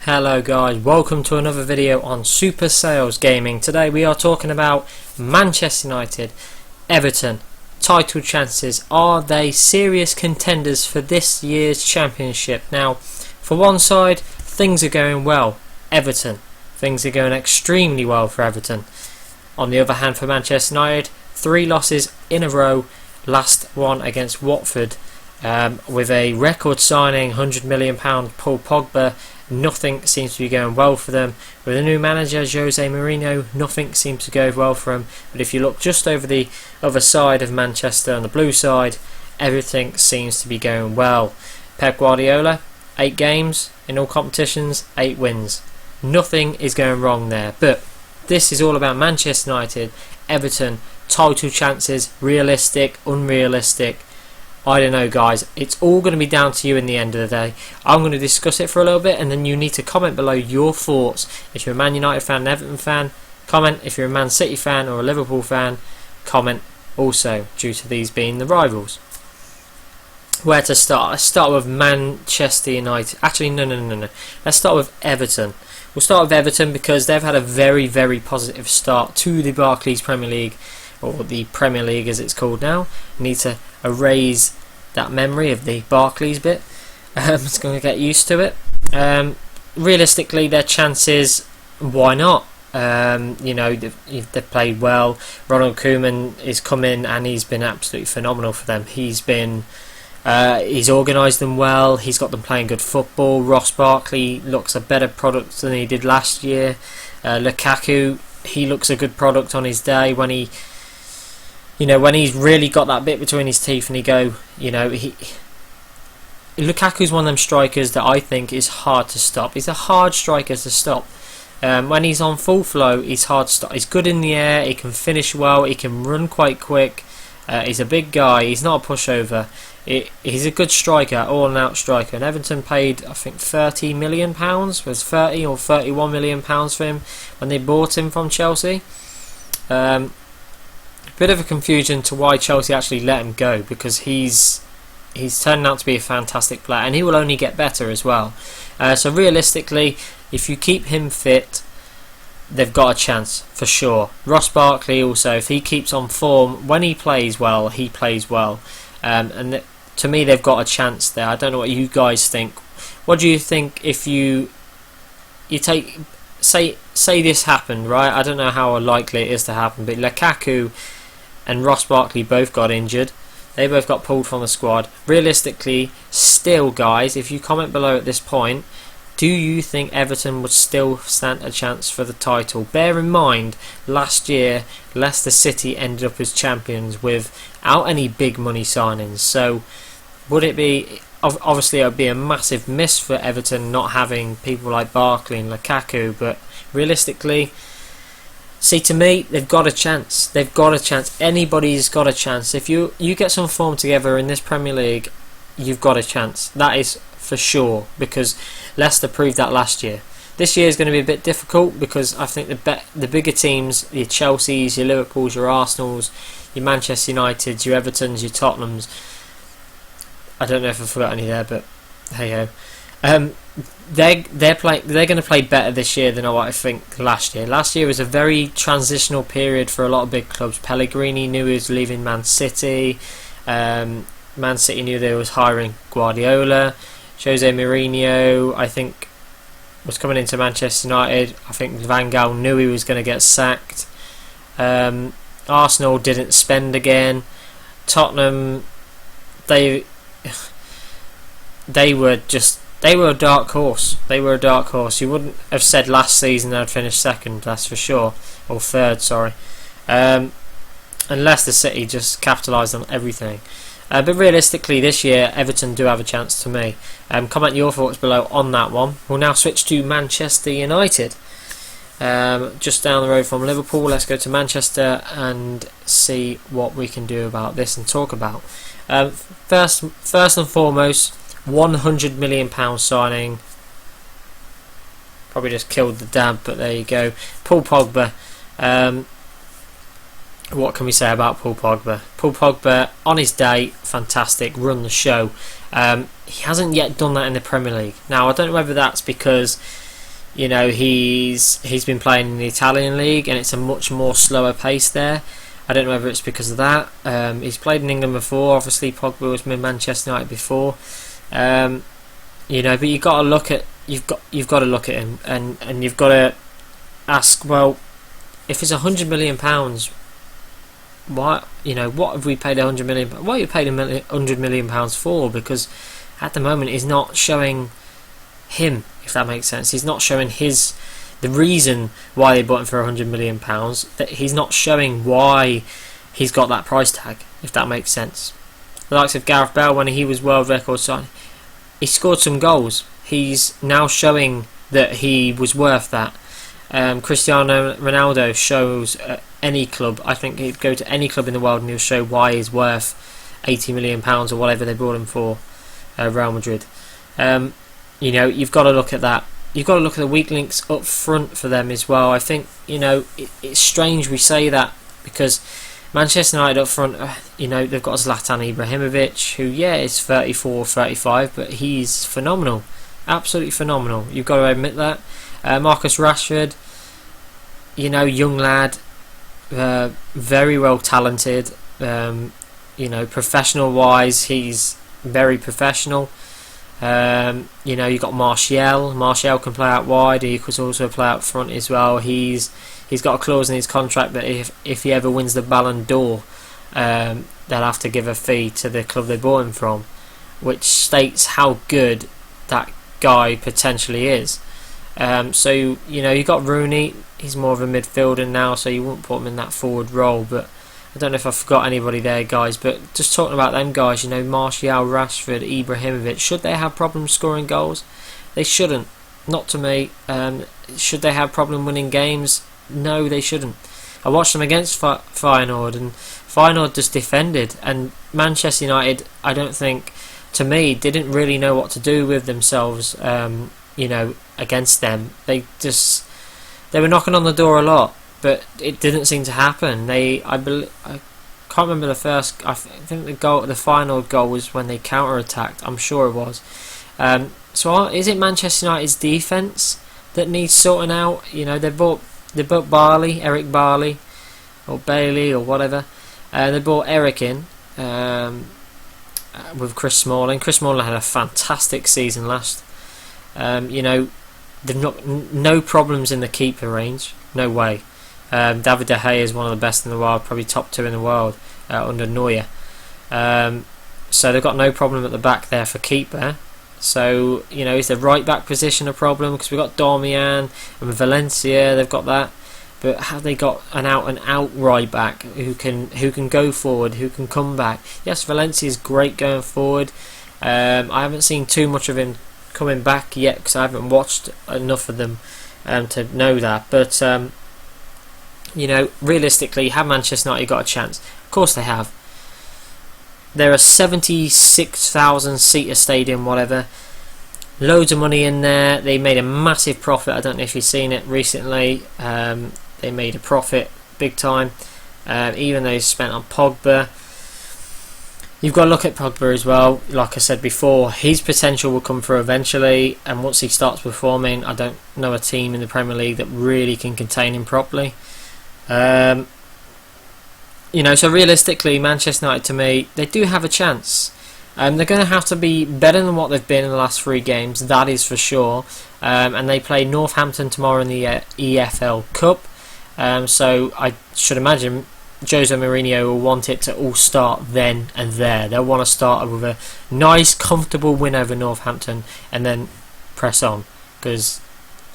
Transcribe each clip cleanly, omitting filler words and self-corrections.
Hello guys, welcome to another video on Super Sales Gaming. Today we are talking about Manchester United, Everton, title chances. Are they serious contenders for this year's championship? Now, for one side, things are going well. Everton, things are going extremely well for Everton. On the other hand, for Manchester United, 3 losses in a row, last one against Watford. With a record signing, £100 million Paul Pogba, nothing seems to be going well for them. With a new manager, Jose Mourinho, nothing seems to go well for him. But if you look just over the other side of Manchester, on the blue side, everything seems to be going well. Pep Guardiola, 8 games in all competitions, 8 wins. Nothing is going wrong there. But this is all about Manchester United, Everton, title chances, realistic, unrealistic. I don't know guys, it's all going to be down to you in the end of the day. I'm going to discuss it for a little bit and then you need to comment below your thoughts. If you're a Man United fan, an Everton fan, comment. If you're a Man City fan or a Liverpool fan, comment also, due to these being the rivals. Where to start? Let's start with Manchester United. Actually, no. Let's start with Everton. We'll start with Everton because they've had a very, very positive start to the Barclays Premier League, or the Premier League as it's called now. Need to erase that memory of the Barclays bit. It's going to get used to it. Realistically, their chances, why not? They've played well. Ronald Koeman is come in and he's been absolutely phenomenal for them. He's organised them well. He's got them playing good football. Ross Barkley looks a better product than he did last year. Lukaku, he looks a good product on his day when he's really got that bit between his teeth and Lukaku's one of them strikers that I think is hard to stop. He's a hard striker to stop. When he's on full flow, he's hard to stop. He's good in the air, he can finish well, he can run quite quick. He's a big guy, he's not a pushover. He's a good striker, all-out striker. And Everton paid, I think, £30 million, was 30 or £31 million for him when they bought him from Chelsea. Bit of a confusion to why Chelsea actually let him go, because he's turned out to be a fantastic player and he will only get better as well. So realistically, if you keep him fit, they've got a chance for sure. Ross Barkley also, if he keeps on form, when he plays well, he plays well. To me, they've got a chance there. I don't know what you guys think. What do you think if you take, say this happened, right? I don't know how likely it is to happen, but Lukaku and Ross Barkley both got injured. They both got pulled from the squad. Realistically, still guys, if you comment below at this point, do you think Everton would still stand a chance for the title? Bear in mind, last year Leicester City ended up as champions without any big money signings. So would it be, obviously it would be a massive miss for Everton not having people like Barkley and Lukaku, but realistically, see, to me, they've got a chance. They've got a chance. Anybody's got a chance. If you get some form together in this Premier League, you've got a chance. That is for sure, because Leicester proved that last year. This year is going to be a bit difficult because I think the bigger teams, your Chelseas, your Liverpools, your Arsenals, your Manchester Uniteds, your Evertons, your Tottenhams, I don't know if I forgot any there, but hey ho. They're going to play better this year than what I think last year. Last year was a very transitional period for a lot of big clubs. Pellegrini knew he was leaving Man City. Man City knew they was hiring Guardiola. Jose Mourinho, I think, was coming into Manchester United. I think Van Gaal knew he was going to get sacked. Arsenal didn't spend again. Tottenham, they were a dark horse. They were a dark horse. You wouldn't have said last season they'd finish second, that's for sure. Or third, sorry. And Leicester City just capitalised on everything. But realistically, this year, Everton do have a chance to me. Comment your thoughts below on that one. We'll now switch to Manchester United. Just down the road from Liverpool, let's go to Manchester and see what we can do about this and talk about. First and foremost, £100 million signing. Probably just killed the dab, but there you go. Paul Pogba. What can we say about Paul Pogba? Paul Pogba, on his day, fantastic, run the show. He hasn't yet done that in the Premier League. Now, I don't know whether that's because You know, he's been playing in the Italian league, and it's a much more slower pace there. I don't know whether it's because of that. He's played in England before. Obviously, Pogba was with Manchester United before. You know, but you've got to look at look at him, and you've got to ask, well, if it's £100 million, why? You know, what have we paid £100 million? What have you paid £100 million for? Because at the moment, he's not showing him, if that makes sense. He's not showing the reason why they bought him for £100 million. That he's not showing why he's got that price tag, if that makes sense. The likes of Gareth Bale, when he was world record signing, he scored some goals. He's now showing that he was worth that. Cristiano Ronaldo shows any club. I think he'd go to any club in the world and he'll show why he's worth £80 million or whatever they bought him for, Real Madrid. You know, you've got to look at that. You've got to look at the weak links up front for them as well. I think, you know, it's strange we say that, because Manchester United up front, you know, they've got Zlatan Ibrahimovic, who, yeah, is 34, 35, but he's phenomenal. Absolutely phenomenal. You've got to admit that. Marcus Rashford, you know, young lad, very well talented. You know, professional-wise, he's very professional. You know, you've got Martial. Martial can play out wide. He could also play out front as well. He's got a clause in his contract that if he ever wins the Ballon d'Or, they'll have to give a fee to the club they bought him from, which states how good that guy potentially is. So, you know, you've got Rooney. He's more of a midfielder now, so you wouldn't put him in that forward role, but I don't know if I forgot anybody there, guys, but just talking about them guys, you know, Martial, Rashford, Ibrahimovic, should they have problems scoring goals? They shouldn't. Not to me. Should they have problem winning games? No, they shouldn't. I watched them against Feyenoord, and Feyenoord just defended, and Manchester United, I don't think, to me, didn't really know what to do with themselves, you know, against them. They were knocking on the door a lot, but it didn't seem to happen. I can't remember the first. I think the final goal was when they counter-attacked. I'm sure it was. So is it Manchester United's defence that needs sorting out? You know, they bought Eric Barley, or Bailey, or whatever. They bought Eric in with Chris Smalling. Chris Smalling had a fantastic season last. You know, they've no problems in the keeper range. No way. David De Gea is one of the best in the world, probably top 2 in the world under Neuer. So they've got no problem at the back there for keeper. So, you know, is the right back position a problem? Because we've got Darmian and Valencia, they've got that. But have they got an out right back who can go forward, who can come back? Yes, Valencia is great going forward. I haven't seen too much of him coming back yet because I haven't watched enough of them to know that. But you know, realistically, have Manchester United got a chance? Of course they have. They're a 76,000 seater stadium, whatever. Loads of money in there. They made a massive profit. I don't know if you've seen it recently. They made a profit big time, even though they spent on Pogba. You've got to look at Pogba as well. Like I said before, his potential will come through eventually, and once he starts performing, I don't know a team in the Premier League that really can contain him properly. You know, so realistically, Manchester United, to me, they do have a chance. They're going to have to be better than what they've been in the last 3 games, that is for sure. And they play Northampton tomorrow in the EFL Cup. So I should imagine Jose Mourinho will want it to all start then and there. They'll want to start with a nice, comfortable win over Northampton and then press on. Because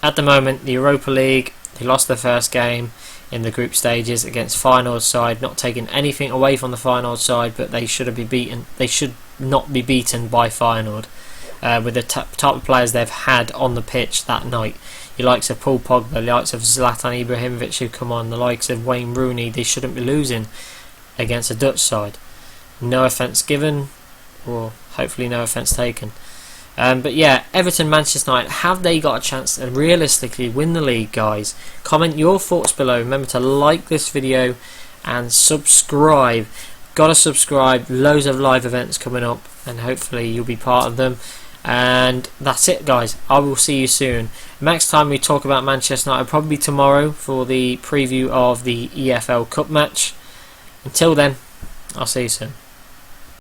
at the moment, the Europa League, they lost their first game in the group stages against Feyenoord side, not taking anything away from the Feyenoord side, but they should be beaten. They should not be beaten by Feyenoord with the type of players they've had on the pitch that night. The likes of Paul Pogba, the likes of Zlatan Ibrahimovic who come on, the likes of Wayne Rooney. They shouldn't be losing against a Dutch side. No offence given, or hopefully no offence taken. But yeah, Everton, Manchester United, have they got a chance to realistically win the league, guys? Comment your thoughts below. Remember to like this video and subscribe. Gotta subscribe. Loads of live events coming up, and hopefully you'll be part of them. And that's it, guys. I will see you soon. Next time we talk about Manchester United, probably tomorrow for the preview of the EFL Cup match. Until then, I'll see you soon.